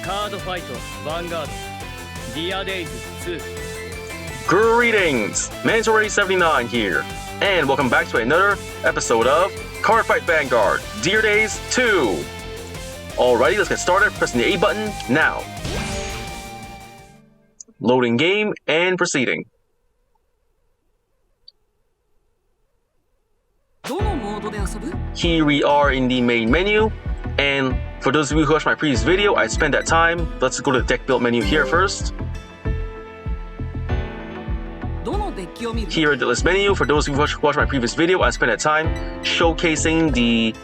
Cardfight Vanguard Dear Days 2. Greetings! Mandatory 79 here, and welcome back to another episode of Cardfight Vanguard Dear Days 2. Alrighty, let's get started. Pressing the A button now. Loading game and proceeding. Here we are in the main menu, and for those of you who watched my previous video, I spent that time. Let's go to the deck build menu here first. Here at the list menu, for those of you who watched my previous video, I spent that time showcasing the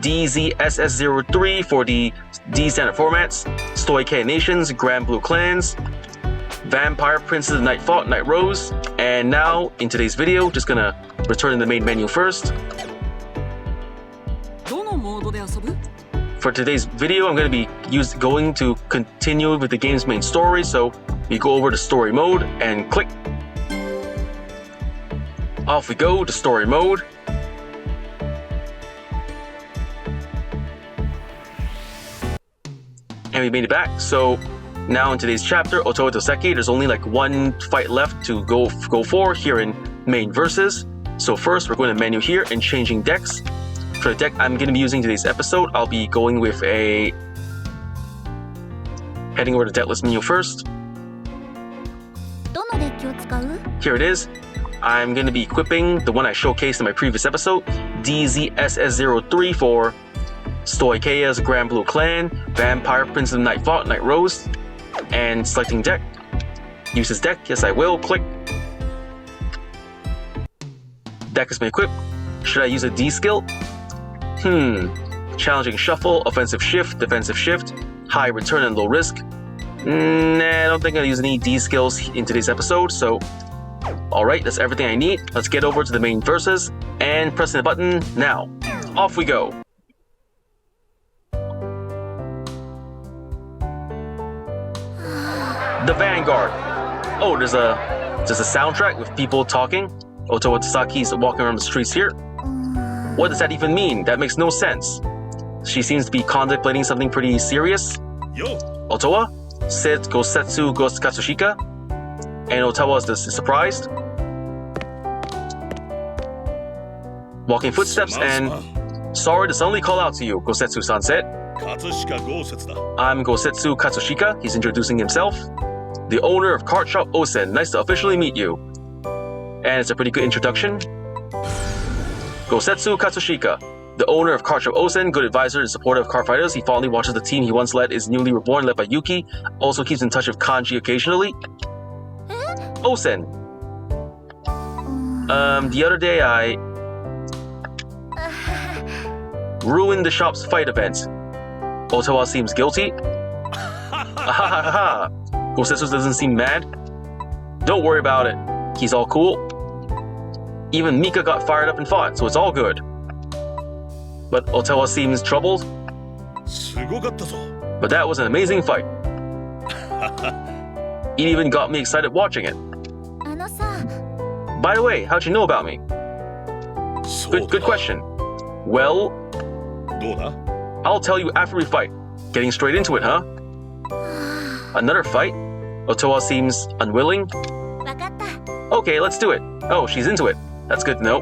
DZSS03 for the D standard formats, Stoic Nations, Grand Blue Clans, Vampire Princes, Night Fought, Night Rose, and now in today's video, just gonna return to the main menu first. For today's video, I'm going to be going to continue with the game's main story, so we go over to story mode and click. Off we go to story mode. And we made it back. So now in today's chapter, Otowa Dosaki, there's only like one fight left to go for here in main versus. So first, we're going to menu here and changing decks. For the deck I'm going to be using today's episode, I'll be going with heading over to deck list menu first. Here it is. I'm going to be equipping the one I showcased in my previous episode, DZSS03 for Stoichea's Grand Blue Clan, Vampire Prince of Night Fought, Night Rose, and selecting deck. Use this deck, yes I will, click. Deck has been equipped. Should I use a D skill? Challenging shuffle, offensive shift, defensive shift, high return and low risk. Nah, I don't think I'll use any D skills in today's episode, so alright, that's everything I need. Let's get over to the main versus and pressing the button now. Off we go. The Vanguard. Oh, there's a soundtrack with people talking. Otowa Dosaki's walking around the streets here. What does that even mean? That makes no sense. She seems to be contemplating something pretty serious. Yo. Otowa said Gosetsu Katsushika, and Otowa is surprised. Walking footsteps and... Sorry to suddenly call out to you, Gosetsu-san said. I'm Gosetsu Katsushika, he's introducing himself. The owner of Card Shop Osen, nice to officially meet you. And it's a pretty good introduction. Gosetsu Katsushika, the owner of Card Shop Osen, good advisor and supporter of card fighters. He fondly watches the team he once led is newly reborn, led by Yuki. Also keeps in touch with Kanji occasionally. Osen. The other day I ruined the shop's fight event. Otowa seems guilty. Ahahaha. Gosetsu doesn't seem mad. Don't worry about it. He's all cool. Even Mika got fired up and fought, so it's all good. But Otowa seems troubled. But that was an amazing fight. It even got me excited watching it. By the way, how'd you know about me? Good question. Well, I'll tell you after we fight. Getting straight into it, huh? Another fight? Otowa seems unwilling. Okay, let's do it. Oh, she's into it. That's good to know.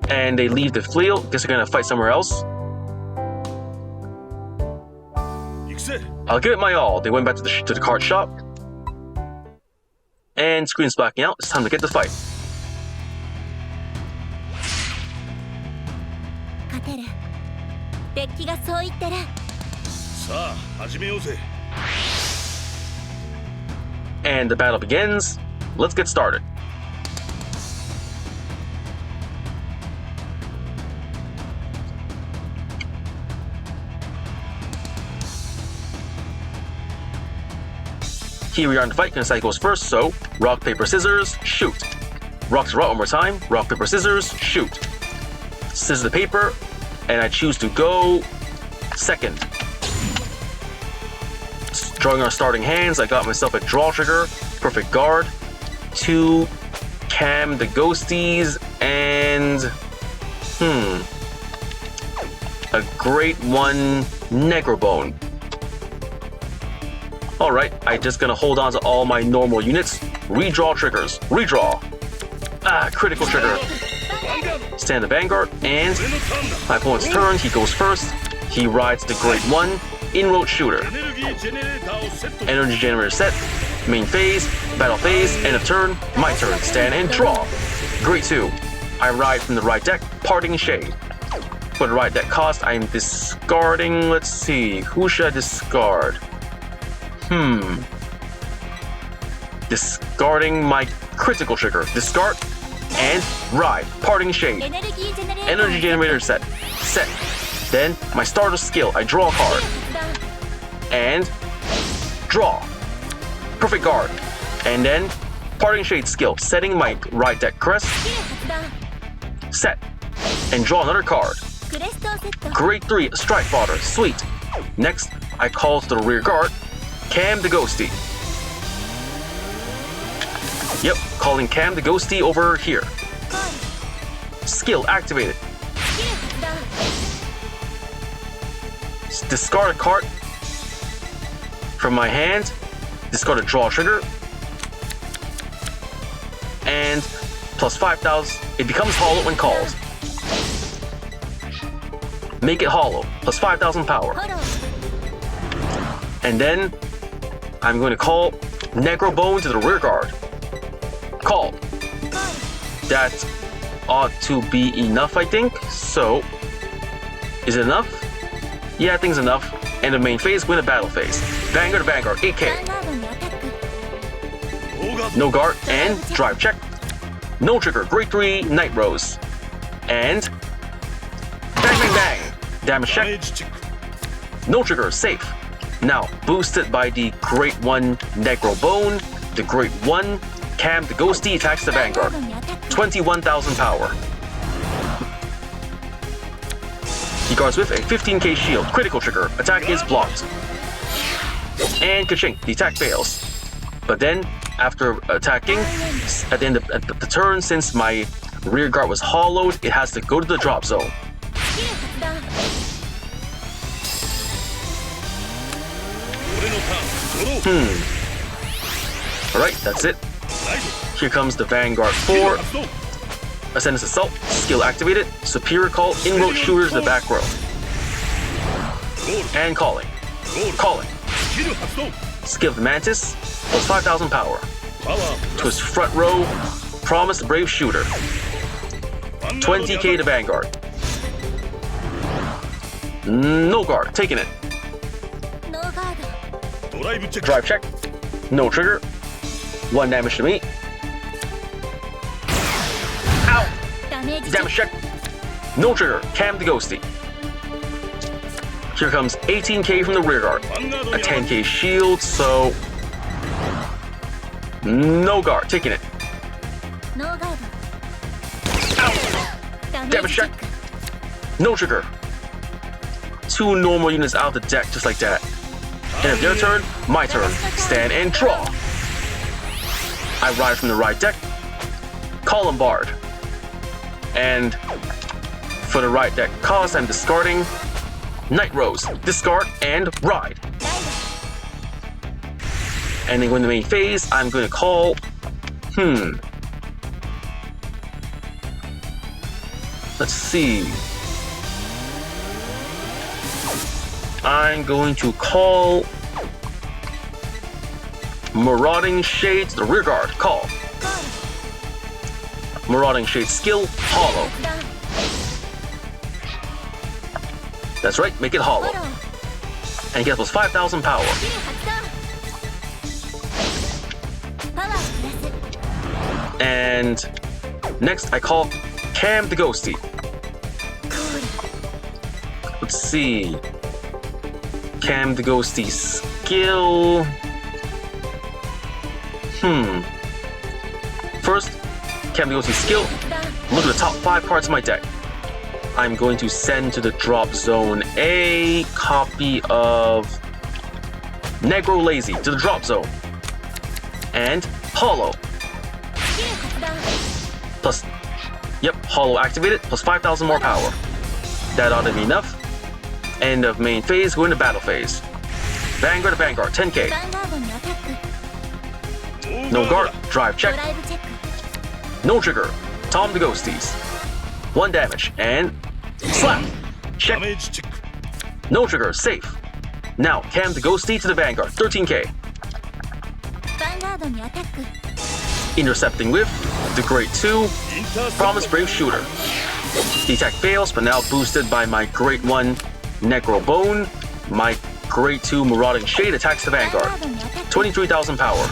And they leave the field. Guess they're gonna fight somewhere else. I'll give it my all. They went back to the card shop. And screen's blacking out. It's time to get the fight. And the battle begins. Let's get started. Here we are in the fight. Kansai goes first, so rock, paper, scissors, shoot. Rocks rock one more time. Rock, paper, scissors, shoot. Scissors the paper, and I choose to go second. Drawing our starting hands, I got myself a draw trigger, perfect guard, 2 Cam the Ghosties, and a great one Negro Bone. Alright, I'm just gonna hold on to all my normal units. Redraw triggers. Redraw. Critical trigger. Stand the Vanguard, and my opponent's turn, he goes first. He rides the Grade 1 Inroad Shooter. Energy generator set. Main phase, battle phase, end of turn, my turn, stand and draw. Grade 2. I ride from the right deck, Parting Shade. For the right deck cost, I am discarding, let's see, who should I discard? Discarding my critical trigger. Discard and ride. Parting Shade. Energy generator set. Set. Then my starter skill. I draw a card. And draw. Perfect guard. And then Parting Shade skill. Setting my right deck crest. Set. And draw another card. Grade 3 Strike Fodder. Sweet. Next, I call to the rear guard. Cam the Ghosty. Yep, calling Cam the Ghosty over here. Skill activated. Discard a card from my hand. Discard a draw trigger. And plus 5,000. It becomes hollow when called. Make it hollow. Plus 5,000 power. And then I'm going to call Negro Bone to the rear guard. Call. That ought to be enough, I think. So, is it enough? Yeah, I think it's enough. And the main phase, win a battle phase. Vanguard, 8k. No guard, and drive check. No trigger, Grade 3, Night Rose. And bang, bang, bang. Damage check. No trigger, safe. Now, boosted by the Grade 1 Negro Bone, the Grade 1 Cam the Ghosty attacks the Vanguard. 21,000 power. He guards with a 15k shield. Critical trigger. Attack is blocked. And ka-chink, the attack fails. But then, after attacking, at the end of the turn, since my rear guard was hollowed, it has to go to the drop zone. Alright, that's it. Here comes the Vanguard 4. Ascendance Assault, skill activated. Superior Call, Inroad Shooters the back row. And calling. Calling. Skill of the Mantis, plus 5,000 power. Twist front row, Promise Brave Shooter. 20k to Vanguard. No guard, taking it. Drive check. No trigger. 1 damage to me. Ow! Damage check. No trigger. Cam the Ghosty. Here comes 18k from the rear guard. A 10k shield, so... No guard. Taking it. Ow! Damage check. No trigger. 2 normal units out of the deck, just like that. End of their turn, my turn. Stand and draw. I ride from the right deck. Call him Bard. And for the right deck cost, I'm discarding Night Rose. Discard and ride. And then when the main phase, I'm going to call... Let's see. I'm going to call Marauding Shades, the rear guard. Call. Marauding Shades skill, hollow. That's right, make it hollow. And he gets plus 5,000 power. And next I call Cam the Ghosty. Let's see. Cam the Ghosty skill. First, Cam the Ghosty skill. Look at the top 5 cards of my deck. I'm going to send to the drop zone a copy of Negro Lazy to the drop zone. And Hollow. Plus, yep, Hollow activated, plus 5,000 more power. That ought to be enough. End of main phase, go into battle phase. Vanguard to Vanguard, 10k. No guard, drive check. No trigger, Tom the Ghosties. 1 damage, and slap. Check. No trigger, safe. Now, Cam the Ghosty to the Vanguard, 13k. Intercepting with the Grade 2, Promise Brave Shooter. The attack fails, but now boosted by my Grade 1 Necro Bone. My Grade 2 Marauding Shade attacks the Vanguard. 23,000 power.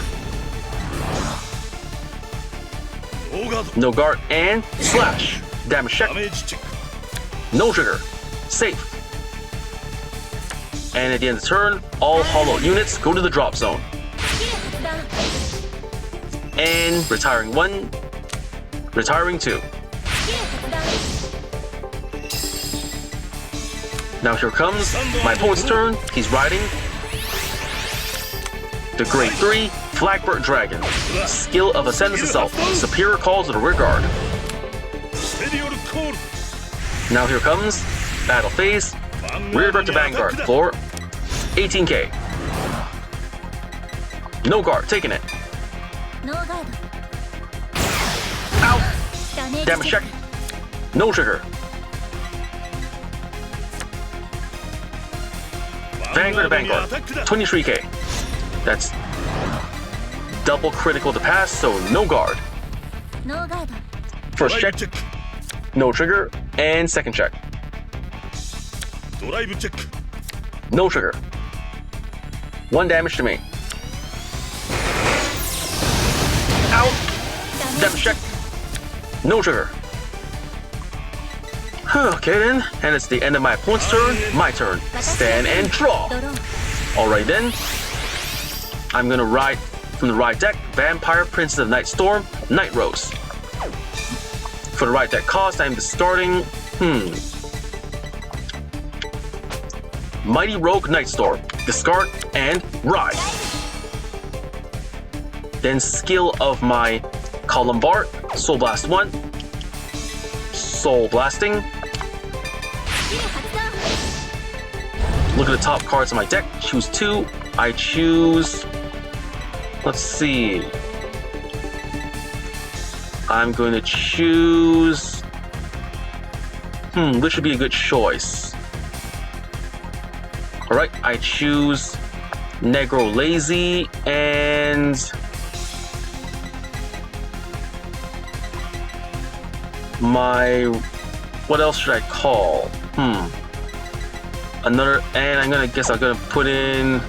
No guard and slash. Damage check. No trigger. Safe. And at the end of the turn, all hollow units go to the drop zone. And retiring 1, retiring 2. Now here comes my opponent's turn. He's riding the Grade 3 Flagbird Dragon. Skill of Ascendance itself. Superior calls to the rear guard. Now here comes battle phase. Rear guard to Vanguard for 18k. No guard, taking it. Ow! Damage check. No trigger. Vanguard to Vanguard, 23k. That's double critical to pass, so no guard. First check, no trigger, and second check. No trigger. 1 damage to me. Ow! Damage check. No trigger. Okay then, and it's the end of my opponent's turn. My turn. Stand and draw. Alright then. I'm gonna ride from the ride deck, Vampire Princess of Night Storm, Night Rose. For the ride deck cost, I'm discarding Mighty Rogue Night Storm. Discard and ride. Then skill of my Columbart, Soul Blast 1. Soul Blasting. Look at the top cards on my deck. Choose 2. I choose... Let's see. I'm going to choose... which would be a good choice? Alright, I choose Negro Lazy and... What else should I call? Another, and I'm gonna put in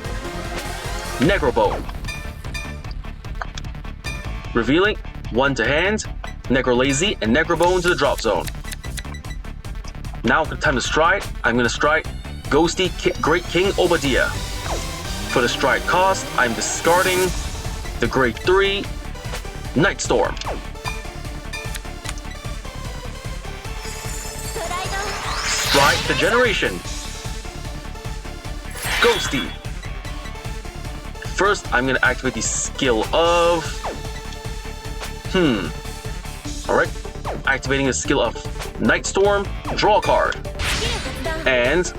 Negro Bone. Revealing 1 to hand, Negro Lazy, and Negro Bone to the drop zone. Now time to stride. I'm gonna stride Ghosty Great King Obadiah. For the stride cost, I'm discarding the Grade 3 Night Storm. Stride the Generation. Ghosty. First, I'm gonna activate the skill of... Alright. Activating the skill of Night Storm, draw a card. And...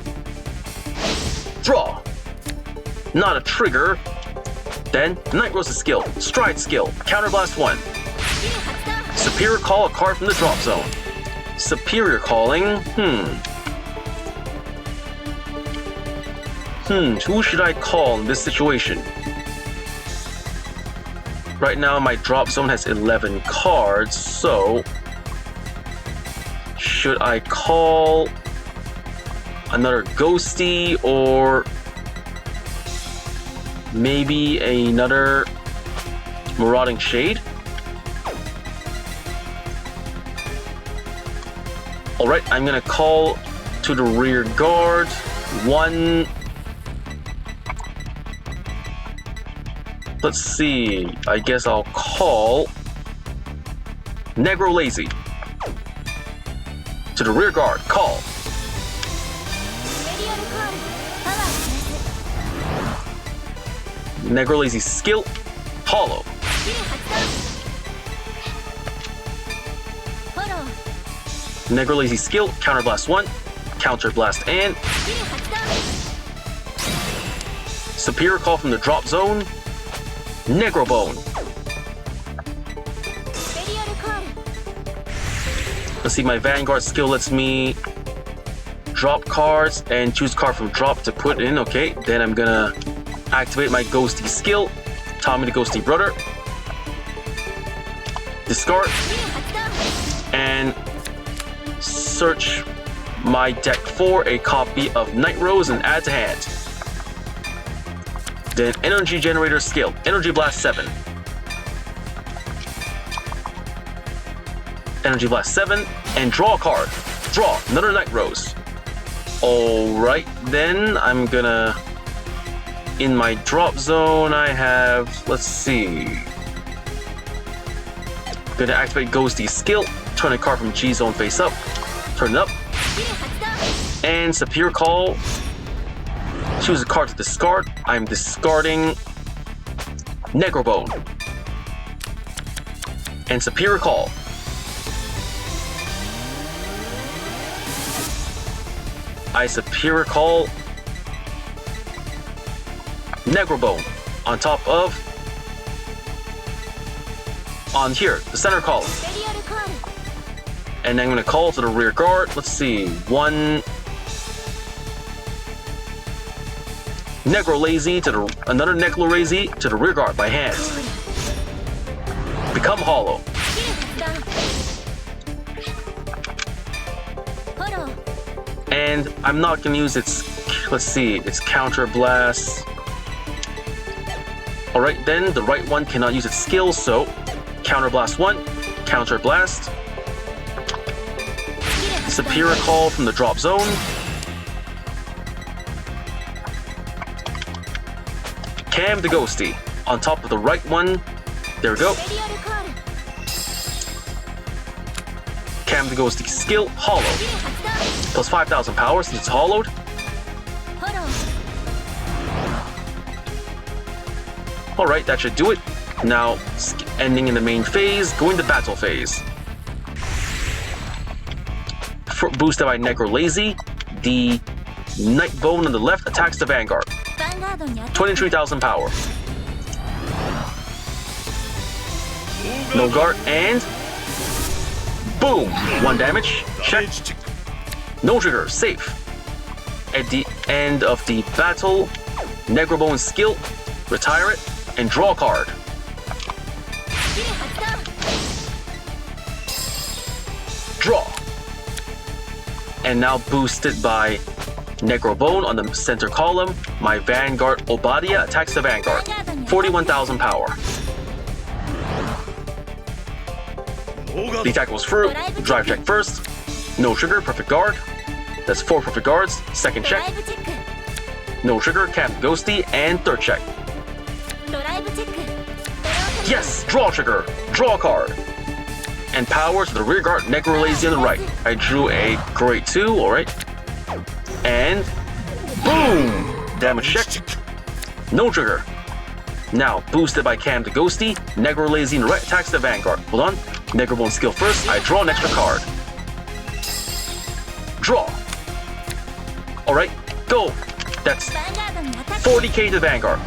draw. Not a trigger. Then, Night Rose's skill, Stride skill, Counterblast 1. Superior Call a card from the drop zone. Superior Calling, who should I call in this situation? Right now, my drop zone has 11 cards, so... should I call another Ghosty or maybe another Marauding Shade? Alright, I'm gonna call to the rear guard 1. Let's see, I guess I'll call Negro Lazy. To the rear guard, call. Negro Lazy skill, Hollow. Negro Lazy skill, Counterblast 1, Counterblast and Superior Call from the drop zone. Negro Bone. Let's see, my Vanguard skill lets me drop cards and choose card from drop to put in. Okay, then I'm gonna activate my Ghosty skill. Tommy the Ghosty Brother. Discard. And search my deck for a copy of Night Rose and add to hand. Then Energy Generator skill. Energy Blast 7. Energy Blast 7. And draw a card. Draw another Night Rose. Alright, then I'm gonna... In my drop zone, I have... Let's see... Gonna activate Ghosty skill. Turn a card from G zone face up. Turn it up. And Superior Call. Choose a card to discard. I'm discarding Negro Bone. And Superior Call. I Superior Call Negro Bone on top of on here, the center column. And I'm gonna call to the rear guard. Let's see, one Negro Lazy to the another Negro Lazy to the rear guard by hand. Become hollow. And I'm not gonna use its, let's see, its counter blast. Alright, then the right one cannot use its skill, so counter blast 1, counter blast. Superior Call from the drop zone. Cam the Ghosty on top of the right one. There we go. Cam the Ghosty skill, hollow. Plus 5,000 power since it's hollowed. Alright, that should do it. Now, ending in the main phase, going to battle phase. Boosted by Negro Lazy, the Night Bone on the left attacks the Vanguard. 23,000 power. No guard, and boom! 1 damage. Check. No trigger, safe. At the end of the battle, Negro Bone skill, retire it, and draw a card. Draw. And now boosted by Negro Bone on the center column, my Vanguard Obadia attacks the Vanguard. 41,000 power. The attack goes through. Drive check first. No trigger, perfect guard. That's 4 perfect guards. Second check. No trigger, Cam Ghosty, and third check. Yes! Draw trigger. Draw a card. And power to the rear guard, Negro Lazy on the right. I drew a grade 2, alright. And boom! Damage check. No trigger. Now, boosted by Cam the Ghosty, Negro Lazy on the right attacks the Vanguard. Hold on. Negro Bone skill first. I draw an extra card. Draw. Alright, go. That's 40k to Vanguard.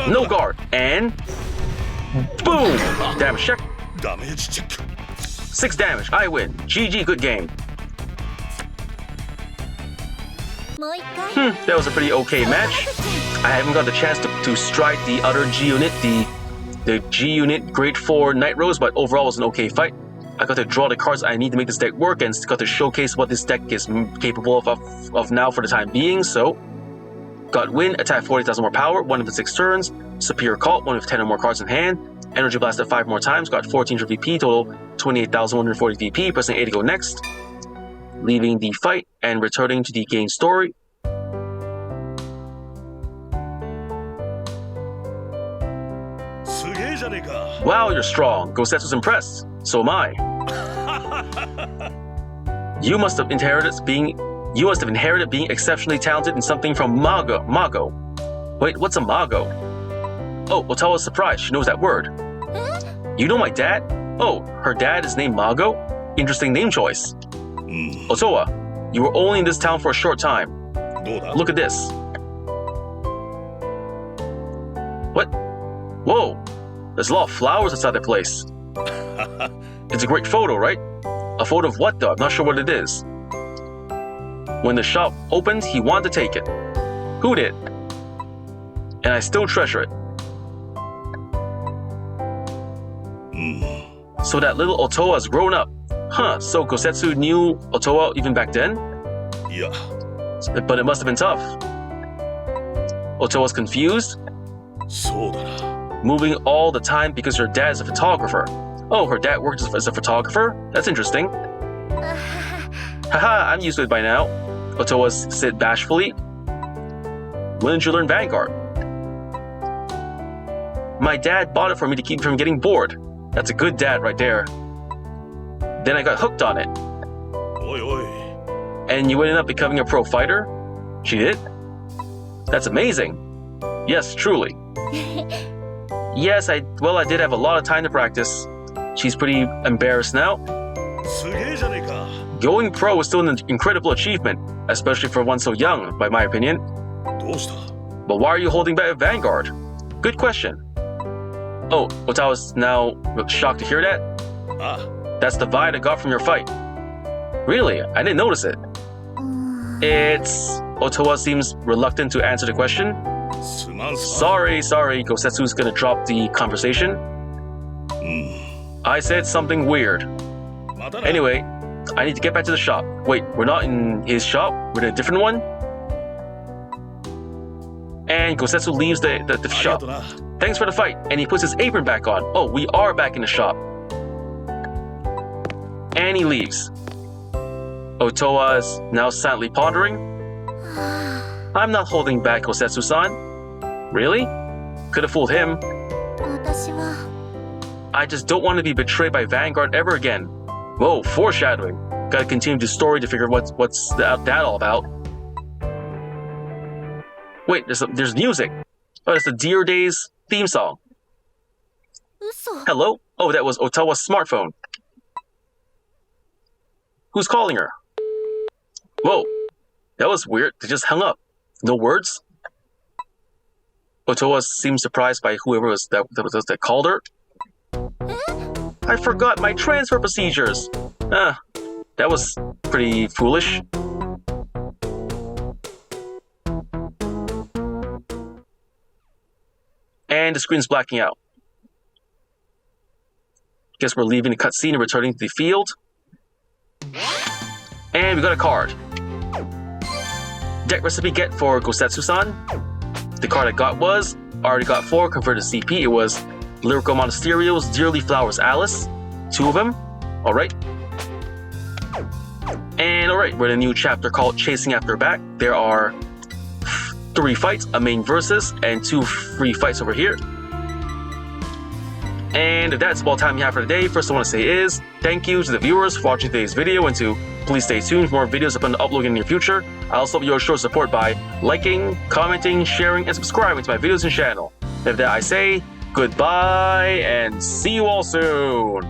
No guard. And boom! Damage check. 6 damage. I win. GG, good game. That was a pretty okay match. I haven't got the chance to strike the other G unit, the G unit grade 4 Night Rose, but overall it was an okay fight. I got to draw the cards I need to make this deck work and got to showcase what this deck is capable of now for the time being, so... Got win, attack 40,000 more power, 1 of the 6 turns, Superior Call, 1 of 10 or more cards in hand, Energy Blasted 5 more times, got 1400 VP, total 28,140 VP, pressing A to go next, leaving the fight and returning to the game story. Wow, you're strong. Gosetsu's impressed. So am I. You must have inherited being exceptionally talented in something from Mago. Wait, what's a Mago? Oh, Otowa's surprised. She knows that word. You know my dad? Oh, her dad is named Mago? Interesting name choice. Otowa, you were only in this town for a short time. Look at this. What? Whoa! There's a lot of flowers inside the place. It's a great photo, right? A photo of what though? I'm not sure what it is. When the shop opened, he wanted to take it. Who did? And I still treasure it. So that little Otowa has grown up. Huh, so Gosetsu knew Otowa even back then? Yeah. But it must have been tough. Otowa's confused, そうだな。 moving all the time because her dad is a photographer. Oh, her dad worked as a photographer? That's interesting. Haha, I'm used to it by now. Otowa said bashfully. When did you learn Vanguard? My dad bought it for me to keep me from getting bored. That's a good dad right there. Then I got hooked on it. おいおい。 And you ended up becoming a pro fighter? She did? That's amazing. Yes, truly. Yes, I did have a lot of time to practice. She's pretty embarrassed now. すげえじゃねえか。 Going pro is still an incredible achievement, especially for one so young, by my opinion. どうした？ But why are you holding back Vanguard? Good question. Oh, Otawa's now shocked to hear that? あ、 That's the vibe I got from your fight. Really? I didn't notice it. It's... Otowa seems reluctant to answer the question. すまんすまん。 Sorry, Gosetsu's gonna drop the conversation. I said something weird. またな。 Anyway, I need to get back to the shop. Wait, we're not in his shop? We're in a different one? And Gosetsu leaves the ありが shop. とな。 Thanks for the fight. And he puts his apron back on. Oh, we are back in the shop. And he leaves. Otowa is now silently pondering. I'm not holding back Gosetsu-san. Really? Could have fooled him. 私は I just don't want to be betrayed by Vanguard ever again. Whoa, foreshadowing. Gotta continue the story to figure what's that all about. Wait, there's music. Oh, it's the Dear Days theme song. 嘘 Hello? Oh, that was Otawa's smartphone. Who's calling her? Whoa, that was weird. They just hung up. No words? Otowa seemed surprised by whoever was that called her. I forgot my transfer procedures. That was pretty foolish. And the screen's blacking out. Guess we're leaving the cutscene and returning to the field. And we got a card. Deck recipe get for Gosetsu-san. The card I got was, already got 4, converted to CP. It was Lyrical Monasterio's Dearly Flowers Alice. 2 of them. Alright. And alright, we're in a new chapter called Chasing After Back. There are 3 fights, a main versus, and 2 free fights over here. And that's all time we have for today. First I want to say is, thank you to the viewers for watching today's video, and to please stay tuned for more videos upon uploading in the near future. I also hope you'll show support by liking, commenting, sharing, and subscribing to my videos and channel. With that I say, goodbye, and see you all soon!